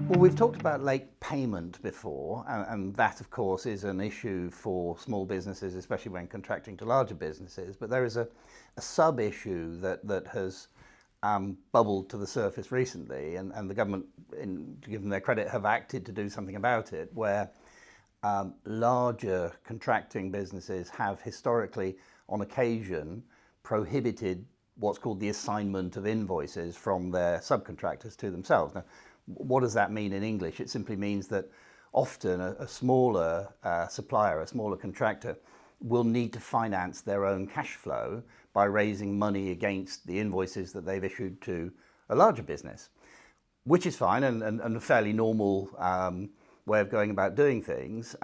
Well, we've talked about late payment before, and that, of course, is an issue for small businesses, especially when contracting to larger businesses. But there is a sub-issue that has bubbled to the surface recently, and the government, to give them their credit, have acted to do something about it, where larger contracting businesses have historically, on occasion, prohibited what's called the assignment of invoices from their subcontractors to themselves. Now, what does that mean in English? It simply means that often a smaller supplier, a smaller contractor, will need to finance their own cash flow by raising money against the invoices that they've issued to a larger business, which is fine and a fairly normal way of going about doing things.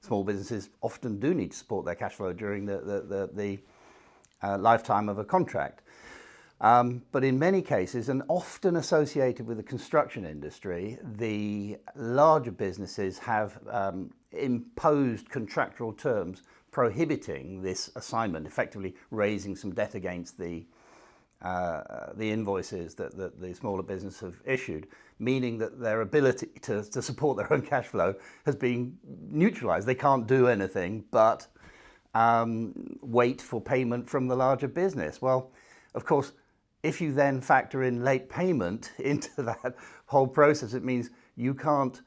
Small businesses often do need to support their cash flow during the lifetime of a contract. But in many cases, and often associated with the construction industry, the larger businesses have imposed contractual terms prohibiting this assignment, effectively raising some debt against the invoices that the smaller business have issued, meaning that their ability to support their own cash flow has been neutralized. They can't do anything but wait for payment from the larger business. Well, of course, if you then factor in late payment into that whole process, it means you can't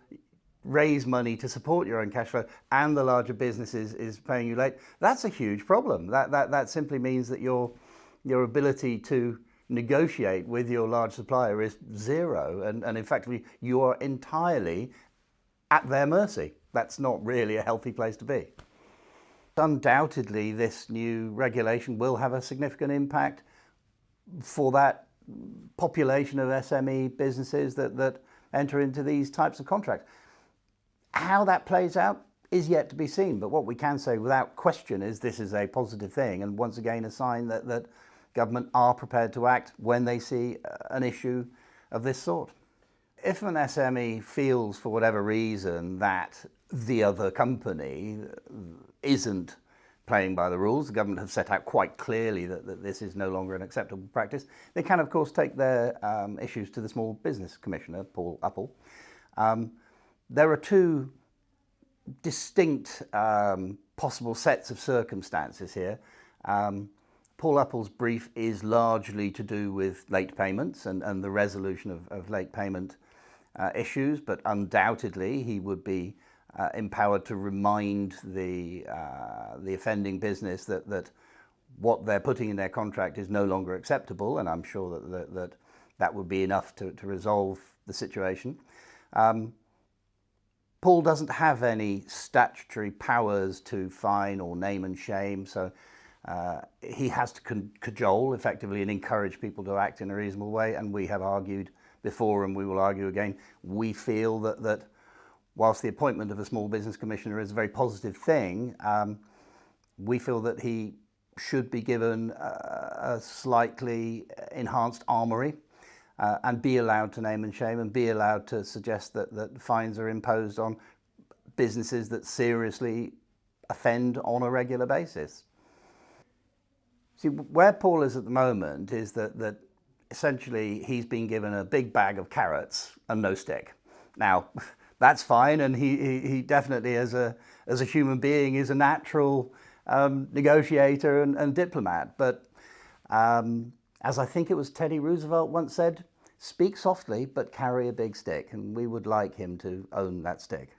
raise money to support your own cash flow and the larger business is paying you late. That's a huge problem. That simply means that your ability to negotiate with your large supplier is zero, and in fact you are entirely at their mercy. That's not really a healthy place to be. Undoubtedly, this new regulation will have a significant impact for that population of SME businesses that enter into these types of contracts. How that plays out is yet to be seen, but what we can say without question is this is a positive thing, and once again a sign that government are prepared to act when they see an issue of this sort. If an SME feels for whatever reason that the other company isn't playing by the rules, the government have set out quite clearly that this is no longer an acceptable practice, they can of course take their issues to the Small Business Commissioner, Paul Uppel. There are two distinct possible sets of circumstances here. Paul Uppel's brief is largely to do with late payments and the resolution of late payment issues, but undoubtedly he would be empowered to remind the offending business that what they're putting in their contract is no longer acceptable, and I'm sure that would be enough to resolve the situation. Paul doesn't have any statutory powers to fine or name and shame, so he has to cajole effectively and encourage people to act in a reasonable way, and we have argued before and we will argue again. We feel that whilst the appointment of a Small Business Commissioner is a very positive thing, we feel that he should be given a slightly enhanced armoury and be allowed to name and shame and be allowed to suggest that fines are imposed on businesses that seriously offend on a regular basis. See, where Paul is at the moment is that essentially he's been given a big bag of carrots and no stick. Now, that's fine, and he definitely, as a human being, is a natural negotiator and diplomat. But as I think it was Teddy Roosevelt once said, speak softly but carry a big stick, and we would like him to own that stick.